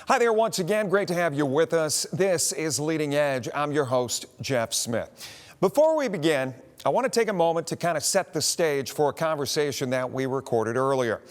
Hi there once again. Great to have you with us. This is Leading Edge. I'm your host, Jeff Smith. Before we begin, I want to take a moment to kind of set the stage for a conversation that we recorded earlier.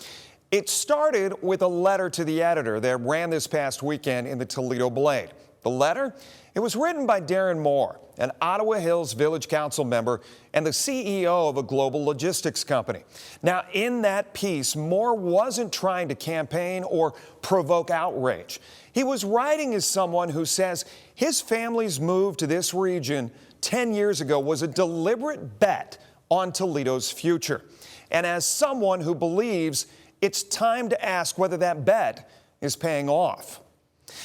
It started with a letter to the editor that ran this past weekend in the Toledo Blade. The letter, it was written by Darren Moore, an Ottawa Hills Village Council member and the CEO of a global logistics company. Now, in that piece, Moore wasn't trying to campaign or provoke outrage. He was writing as someone who says his family's move to this region 10 years ago was a deliberate bet on Toledo's future. And as someone who believes it's time to ask whether that bet is paying off.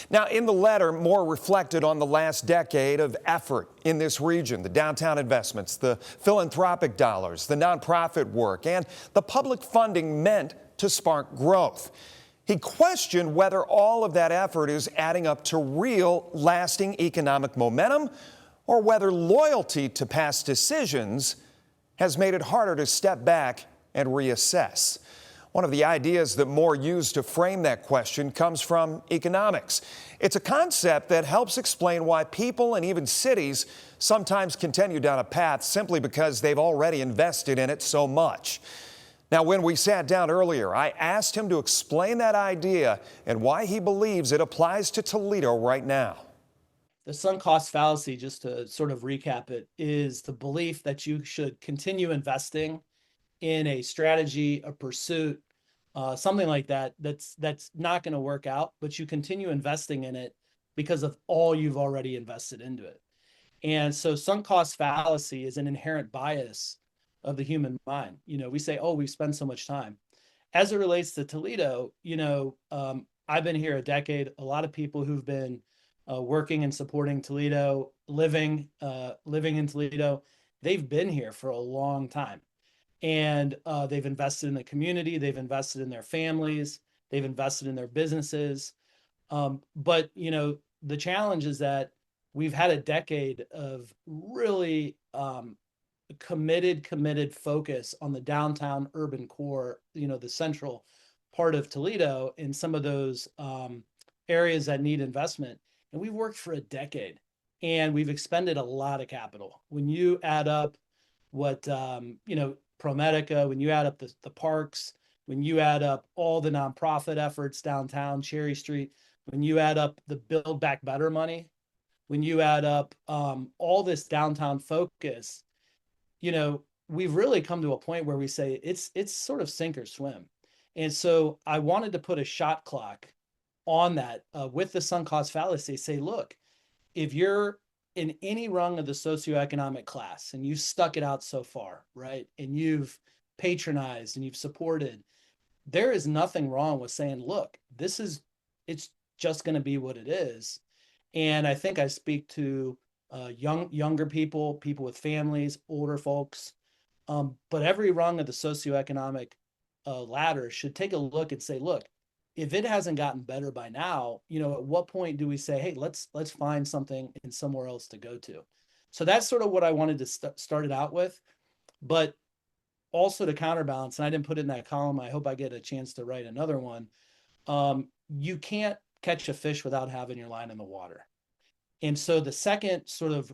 Now, in the letter, Moore reflected on the last decade of effort in this region, the downtown investments, the philanthropic dollars, the nonprofit work, and the public funding meant to spark growth. He questioned whether all of that effort is adding up to real, lasting economic momentum, or whether loyalty to past decisions has made it harder to step back and reassess. One of the ideas that Moore used to frame that question comes from economics. It's a concept that helps explain why people and even cities sometimes continue down a path simply because they've already invested in it so much. Now, when we sat down earlier, I asked him to explain that idea and why he believes it applies to Toledo right now. The sunk cost fallacy, just to sort of recap it, is the belief that you should continue investing in a strategy, a pursuit, something like that, that's not going to work out, but you continue investing in it because of all you've already invested into it. And so sunk cost fallacy is an inherent bias of the human mind. We say, oh, we've spent so much time. As it relates to Toledo, I've been here a decade. A lot of people who've been working and supporting Toledo, living in Toledo, they've been here for a long time. And they've invested in the community, they've invested in their families, they've invested in their businesses. But the challenge is that we've had a decade of really committed focus on the downtown urban core, the central part of Toledo, in some of those areas that need investment. And we've worked for a decade and we've expended a lot of capital. When you add up what, ProMedica, when you add up the parks, when you add up all the nonprofit efforts downtown, Cherry Street, when you add up the Build Back Better money, when you add up all this downtown focus, we've really come to a point where we say it's sort of sink or swim. And so I wanted to put a shot clock on that with the sunk cost fallacy, say, look, if you're in any rung of the socioeconomic class and you stuck it out so far, right, and you've patronized and you've supported, there is nothing wrong with saying, look, it's just going to be what it is. And I think I speak to younger people with families, older folks, but every rung of the socioeconomic ladder should take a look and say, look, if it hasn't gotten better by now, at what point do we say, hey, let's find something and somewhere else to go to? So that's sort of what I wanted to start it out with. But also to counterbalance, and I didn't put it in that column, I hope I get a chance to write another one. You can't catch a fish without having your line in the water. And so the second sort of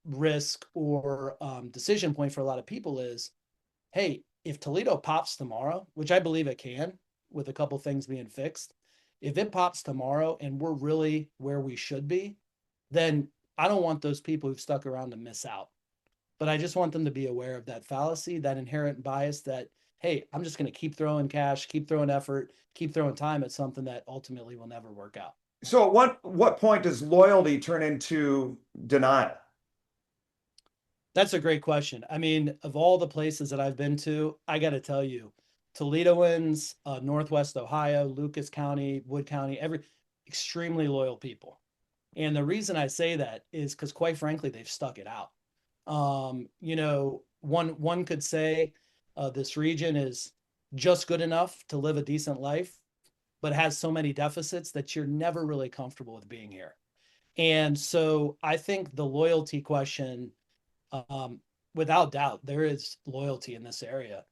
risk or decision point for a lot of people is, hey, if Toledo pops tomorrow, which I believe it can, with a couple things being fixed, if it pops tomorrow and we're really where we should be, then I don't want those people who've stuck around to miss out. But I just want them to be aware of that fallacy, that inherent bias that, hey, I'm just going to keep throwing cash, keep throwing effort, keep throwing time at something that ultimately will never work out. So at what point does loyalty turn into denial? That's a great question. I mean, of all the places that I've been to, I got to tell you, Toledoans, Northwest Ohio, Lucas County, Wood County, extremely loyal people. And the reason I say that is because, quite frankly, they've stuck it out. One could say this region is just good enough to live a decent life, but has so many deficits that you're never really comfortable with being here. And so I think the loyalty question, without doubt, there is loyalty in this area.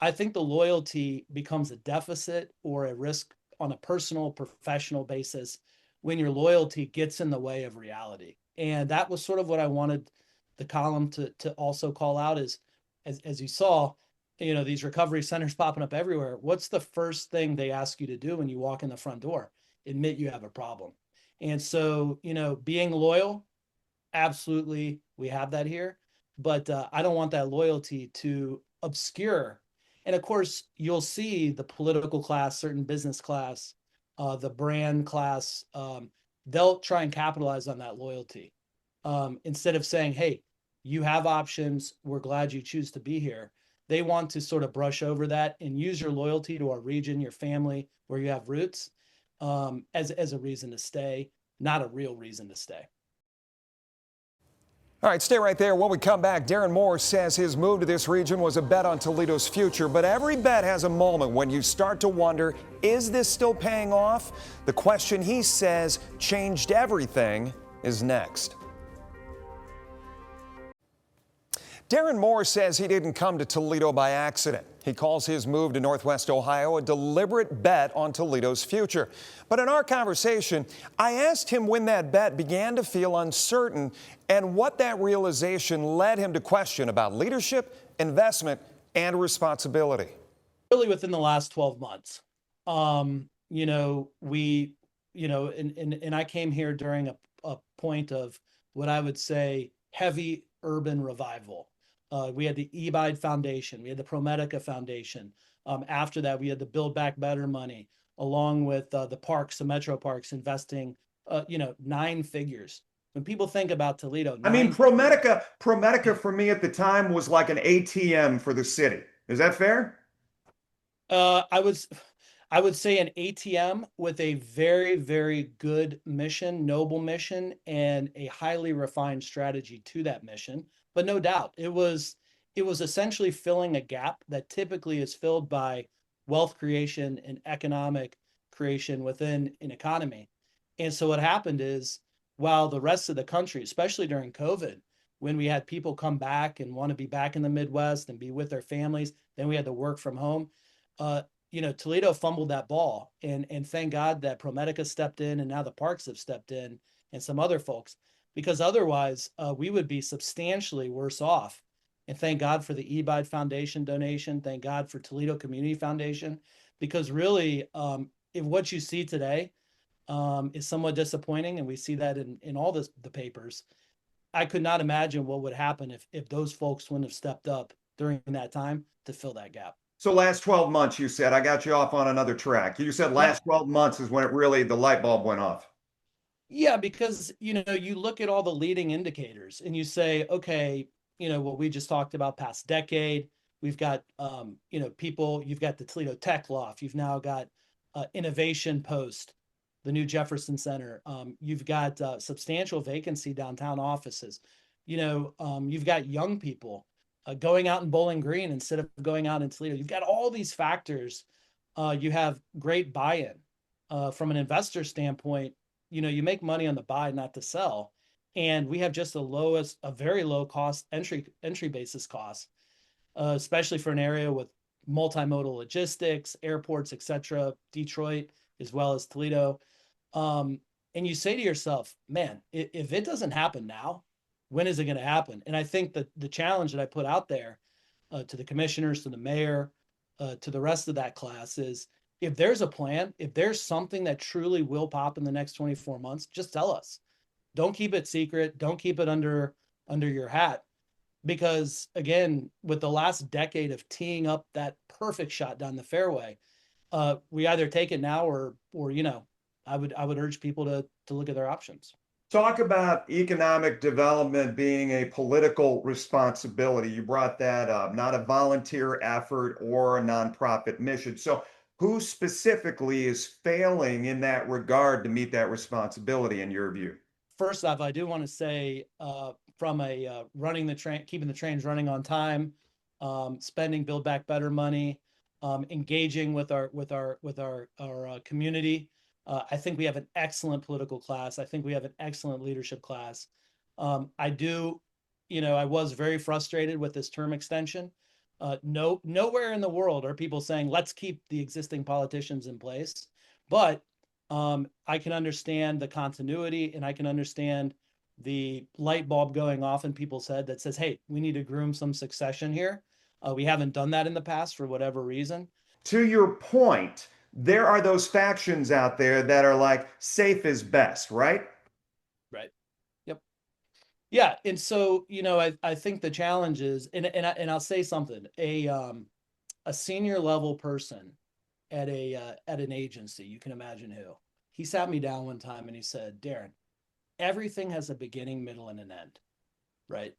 I think the loyalty becomes a deficit or a risk on a personal, professional basis when your loyalty gets in the way of reality. And that was sort of what I wanted the column to also call out is, as you saw, these recovery centers popping up everywhere. What's the first thing they ask you to do when you walk in the front door? Admit you have a problem. And so, being loyal, absolutely, we have that here. But I don't want that loyalty to obscure. And of course, you'll see the political class, certain business class, the brand class, they'll try and capitalize on that loyalty. Instead of saying, hey, you have options, we're glad you choose to be here. They want to sort of brush over that and use your loyalty to our region, your family, where you have roots, as a reason to stay, not a real reason to stay. All right, stay right there. When we come back, Darren Moore says his move to this region was a bet on Toledo's future, but every bet has a moment when you start to wonder, is this still paying off? The question he says changed everything is next. Darren Moore says he didn't come to Toledo by accident. He calls his move to Northwest Ohio a deliberate bet on Toledo's future. But in our conversation, I asked him when that bet began to feel uncertain and what that realization led him to question about leadership, investment, and responsibility. Really within the last 12 months. And I came here during a point of what I would say heavy urban revival. We had the eBide Foundation, we had the ProMedica Foundation. After that, we had the Build Back Better money, along with the parks, the metro parks, investing, 9 figures. When people think about Toledo, ProMedica for me at the time was like an ATM for the city. Is that fair? I would say an ATM with a very, very good mission, noble mission, and a highly refined strategy to that mission. But no doubt, it was essentially filling a gap that typically is filled by wealth creation and economic creation within an economy. And so what happened is, while the rest of the country, especially during COVID, when we had people come back and want to be back in the Midwest and be with their families, then we had to work from home. Toledo fumbled that ball, and thank God that ProMedica stepped in, and now the parks have stepped in, and some other folks, because otherwise we would be substantially worse off. And thank God for the eBide Foundation donation. Thank God for Toledo Community Foundation, because really, if what you see today is somewhat disappointing, and we see that in all the papers, I could not imagine what would happen if those folks wouldn't have stepped up during that time to fill that gap. So last 12 months, you said. I got you off on another track. You said last 12 months is when the light bulb went off. Yeah, because, you look at all the leading indicators and you say, okay, what we just talked about past decade, we've got, people, you've got the Toledo Tech Loft, you've now got Innovation Post, the new Jefferson Center, you've got substantial vacancy downtown offices, you've got young people going out in Bowling Green instead of going out in Toledo. You've got all these factors. You have great buy-in from an investor standpoint. You make money on the buy, not the sell. And we have just a very low cost entry basis cost, especially for an area with multimodal logistics, airports, etc. Detroit, as well as Toledo. And you say to yourself, man, if it doesn't happen now, when is it going to happen? And I think that the challenge that I put out there to the commissioners, to the mayor, to the rest of that class is, if there's a plan, if there's something that truly will pop in the next 24 months, just tell us. Don't keep it secret. Don't keep it under your hat. Because again, with the last decade of teeing up that perfect shot down the fairway, we either take it now or I would urge people to look at their options. Talk about economic development being a political responsibility. You brought that up, not a volunteer effort or a nonprofit mission. So who specifically is failing in that regard to meet that responsibility in your view? First off, I do want to say from a running the train, keeping the trains running on time, spending Build Back Better money, engaging with our community. I think we have an excellent political class. I think we have an excellent leadership class. I was very frustrated with this term extension. Nowhere in the world are people saying, let's keep the existing politicians in place. But I can understand the continuity, and I can understand the light bulb going off in people's head that says, hey, we need to groom some succession here. We haven't done that in the past for whatever reason. To your point, there are those factions out there that are like safe is best, right? Right. Yep. Yeah. And so, I think the challenge is, I'll say something, a senior level person at at an agency, you can imagine who, he sat me down one time and he said, Darren, everything has a beginning, middle, and an end, right?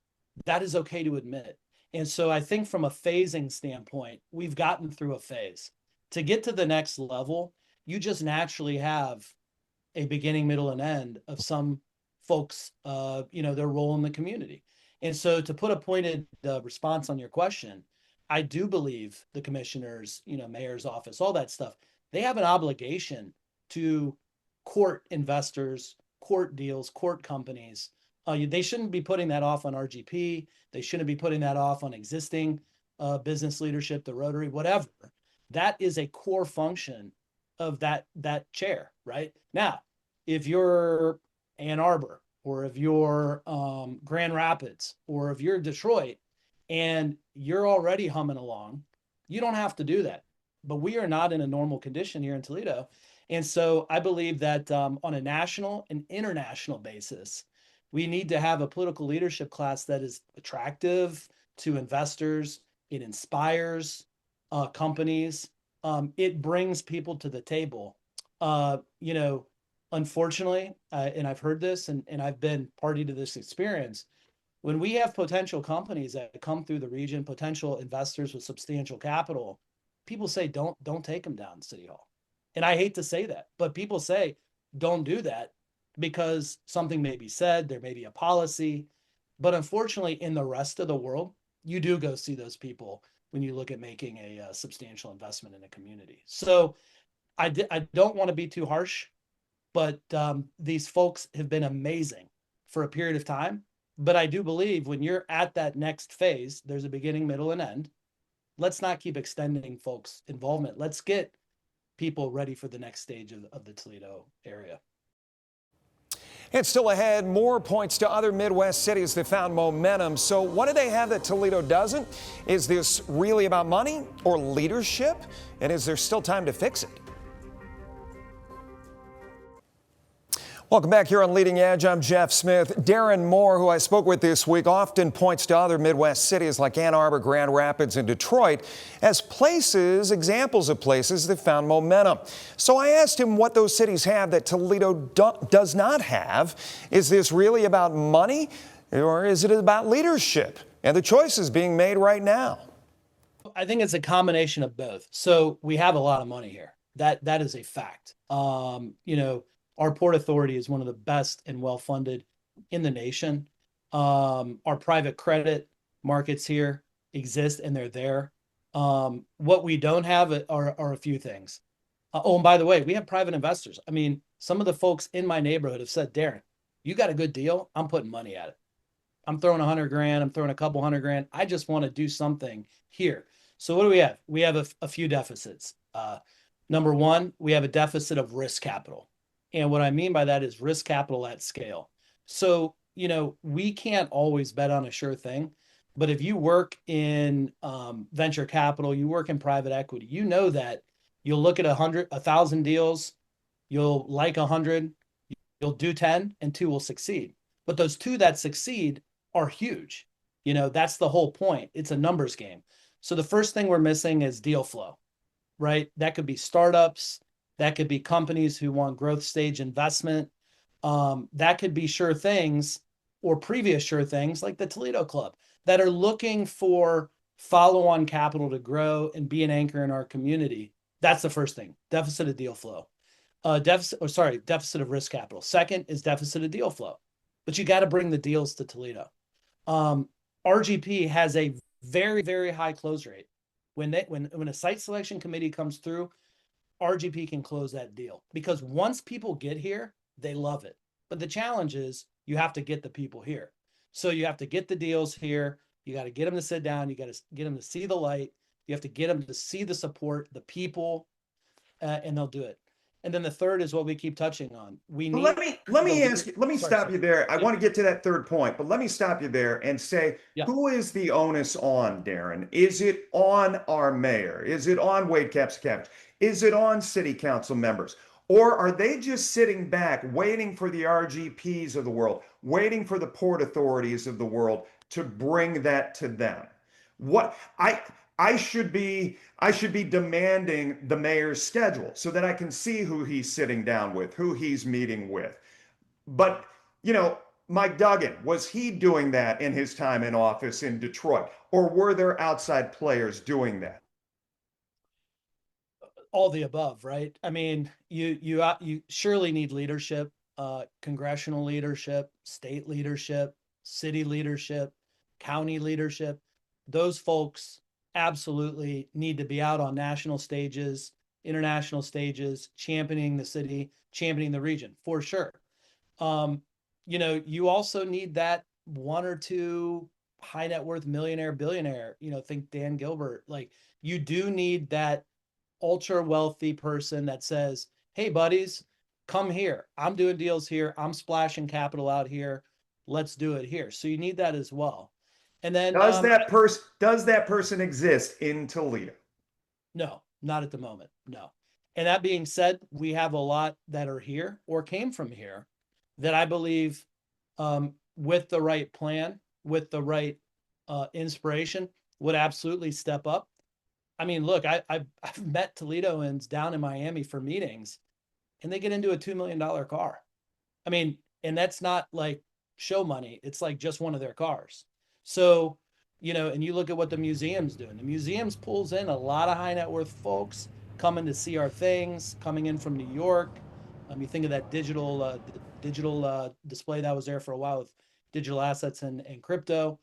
That is okay to admit. And so I think from a phasing standpoint, we've gotten through a phase. To get to the next level, you just naturally have a beginning, middle, and end of some folks, their role in the community. And so to put a pointed response on your question, I do believe the commissioners, mayor's office, all that stuff, they have an obligation to court investors, court deals, court companies. They shouldn't be putting that off on RGP. They shouldn't be putting that off on existing business leadership, the Rotary, whatever. That is a core function of that chair, right? Now, if you're Ann Arbor, or if you're Grand Rapids, or if you're Detroit, and you're already humming along, you don't have to do that. But we are not in a normal condition here in Toledo. And so I believe that on a national and international basis, we need to have a political leadership class that is attractive to investors. It inspires companies. It brings people to the table. Unfortunately, and I've heard this, and I've been party to this experience, when we have potential companies that come through the region, potential investors with substantial capital, people say, don't take them down to City Hall. And I hate to say that, but people say, don't do that because something may be said, there may be a policy. But unfortunately, in the rest of the world, you do go see those people when you look at making a substantial investment in a community. So I don't want to be too harsh, but these folks have been amazing for a period of time. But I do believe when you're at that next phase, there's a beginning, middle, and end. Let's not keep extending folks' involvement. Let's get people ready for the next stage of the Toledo area. And still ahead, more points to other Midwest cities that found momentum. So what do they have that Toledo doesn't? Is this really about money or leadership? And is there still time to fix it? Welcome back here on Leading Edge. I'm Jeff Smith. Darren Moore, who I spoke with this week, often points to other Midwest cities like Ann Arbor, Grand Rapids, and Detroit as examples of places that found momentum. So I asked him what those cities have that Toledo does not have. Is this really about money, or is it about leadership and the choices being made right now? I think it's a combination of both. So we have a lot of money here. That is a fact. Our Port Authority is one of the best and well-funded in the nation. Our private credit markets here exist, and they're there. What we don't have are a few things. And by the way, we have private investors. I mean, some of the folks in my neighborhood have said, Darren, you got a good deal. I'm putting money at it. I'm throwing $100,000. I'm throwing a couple $100,000. I just want to do something here. So what do we have? We have a few deficits. Number one, we have a deficit of risk capital. And what I mean by that is risk capital at scale. So, we can't always bet on a sure thing, but if you work in venture capital, you work in private equity, you know that you'll look at 1,000 deals, you'll like 100, you'll do 10, and 2 will succeed. But those 2 that succeed are huge. That's the whole point. It's a numbers game. So the first thing we're missing is deal flow, right? That could be startups. That could be companies who want growth stage investment. That could be sure things or previous sure things like the Toledo Club that are looking for follow-on capital to grow and be an anchor in our community. That's the first thing, deficit of deal flow. Deficit of risk capital. Second is deficit of deal flow. But you got to bring the deals to Toledo. RGP has a very, very high close rate. When a site selection committee comes through, RGP can close that deal because once people get here, they love it. But the challenge is you have to get the people here. So you have to get the deals here. You got to get them to sit down. You got to get them to see the light. You have to get them to see the support, the people, and they'll do it. And then the third is what we keep touching on. We But need let the me leader. ask you, let me Sorry, stop sorry. you there. I Yeah, want to get to that third point, but let me stop you there and say, yeah. who is the onus on, Darren? Is it on our mayor? Is it on Wade Capsicavage? Is it on city council members? Or are they just sitting back waiting for the RGPs of the world, waiting for the port authorities of the world to bring that to them? What I should be demanding the mayor's schedule so that I can see who he's sitting down with, who he's meeting with. But, you know, Mike Duggan, was he doing that in his time in office in Detroit? Or were there outside players doing that? All the above, right? I mean, you surely need leadership, congressional leadership, state leadership, city leadership, county leadership. Those folks absolutely need to be out on national stages, international stages, championing the city, championing the region for sure. Um, you also need that one or two high net worth millionaire, billionaire, think Dan Gilbert. Like you do need that ultra wealthy person that says, "Hey, buddies, come here. I'm doing deals here. I'm splashing capital out here. Let's do it here." So you need that as well. And then, Does that person exist in Toledo? no, not at the moment. No. And that being said, we have a lot that are here or came from here that I believe, with the right plan, with the right inspiration, would absolutely step up. I mean, look, I've met Toledoans down in Miami for meetings, and they get into a $2 million car. I mean, and that's not like show money. It's like just one of their cars. So, and you look at what the museum's doing. The museum's pulls in a lot of high net worth folks coming to see our things, coming in from New York. You think of that digital display that was there for a while with digital assets and crypto.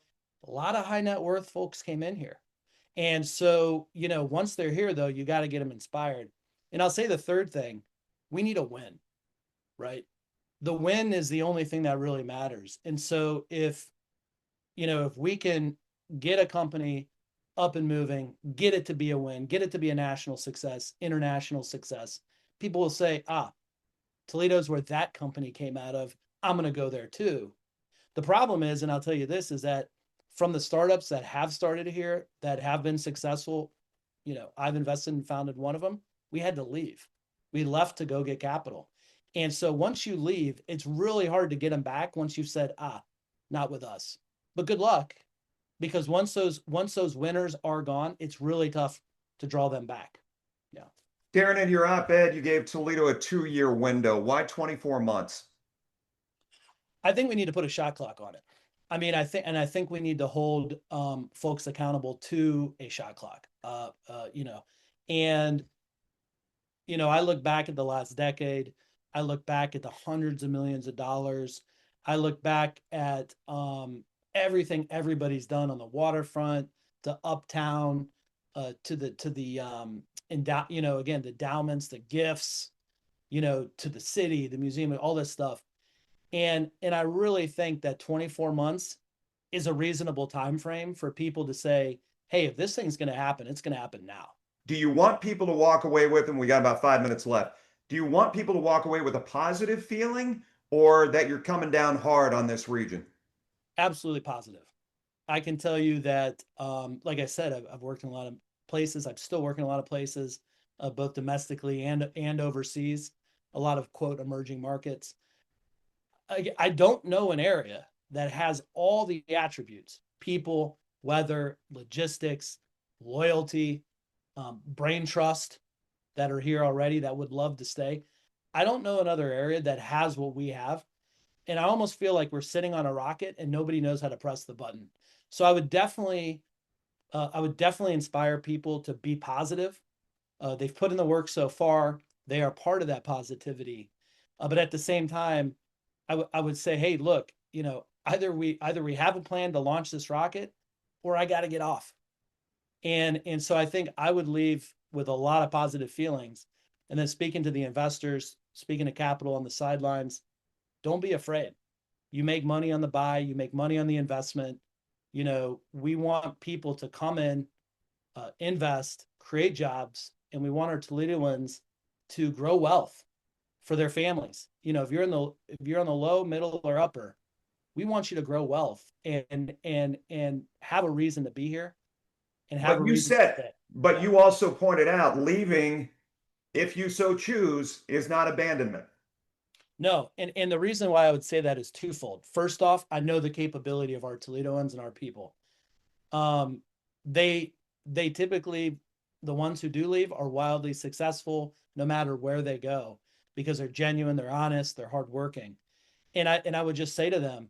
A lot of high net worth folks came in here. And so, once they're here, though, you got to get them inspired. And I'll say the third thing, we need a win, right? The win is the only thing that really matters. And so if we can get a company up and moving, get it to be a win, get it to be a national success, international success, people will say, Toledo's where that company came out of. I'm going to go there too. The problem is, and I'll tell you this, is that from the startups that have started here, that have been successful, I've invested and founded one of them, we had to leave. We left to go get capital. And so once you leave, it's really hard to get them back once you've said, not with us. But good luck, because once those winners are gone, it's really tough to draw them back. Yeah. Darren, in your op-ed, you gave Toledo a 2-year window. Why 24 months? I think we need to put a shot clock on it. I mean, I think we need to hold folks accountable to a shot clock. And I look back at the last decade. I look back at the hundreds of millions of dollars. I look back at everything everybody's done on the waterfront, to uptown, to the again, the endowments, the gifts, to the city, the museum, and all this stuff. And I really think that 24 months is a reasonable time frame for people to say, hey, if this thing's going to happen, it's going to happen now. Do you want people to walk away with, and we got about 5 minutes left, do you want people to walk away with a positive feeling or that you're coming down hard on this region? Absolutely positive. I can tell you that, like I said, I've worked in a lot of places. I'm still working in a lot of places, both domestically and overseas, a lot of quote emerging markets. I don't know an area that has all the attributes: people, weather, logistics, loyalty, brain trust, that are here already that would love to stay. I don't know another area that has what we have. And I almost feel like we're sitting on a rocket and nobody knows how to press the button. So I would definitely inspire people to be positive. They've put in the work so far. They are part of that positivity. But at the same time, I would say, hey, look, either we have a plan to launch this rocket, or I got to get off. And so I think I would leave with a lot of positive feelings. And then speaking to the investors, speaking to capital on the sidelines, don't be afraid. You make money on the buy, you make money on the investment. We want people to come in, invest, create jobs, and we want our Toledoans to grow wealth for their families. You know, if you're on the low, middle, or upper, we want you to grow wealth and have a reason to be here and have a reason to stay. But you also pointed out leaving, if you so choose, is not abandonment. No, and the reason why I would say that is twofold. First off, I know the capability of our Toledoans and our people. They typically, the ones who do leave are wildly successful no matter where they go, because they're genuine, they're honest, they're hardworking. And I would just say to them,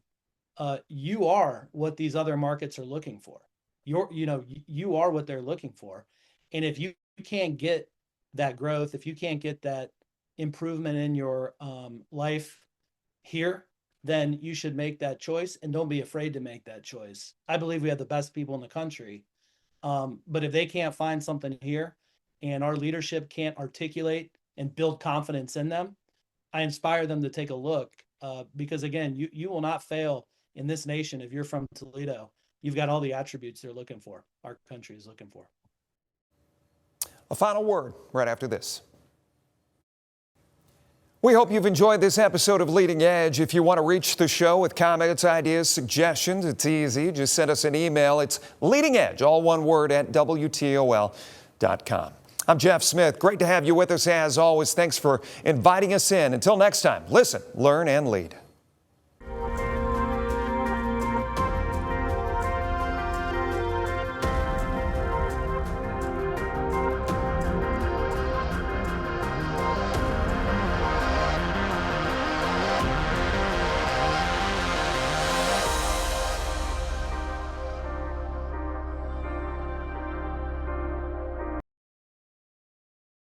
you are what these other markets are looking for. You are what they're looking for. And if you can't get that growth, if you can't get that improvement in your life here, then you should make that choice, and don't be afraid to make that choice. I believe we have the best people in the country. But if they can't find something here and our leadership can't articulate and build confidence in them, I inspire them to take a look, because again, you will not fail in this nation if you're from Toledo. You've got all the attributes they're looking for, our country is looking for. A final word right after this. We hope you've enjoyed this episode of Leading Edge. If you want to reach the show with comments, ideas, suggestions, it's easy. Just send us an email. It's leadingedge, all one word, at WTOL.com. I'm Jeff Smith. Great to have you with us as always. Thanks for inviting us in. Until next time, listen, learn, and lead.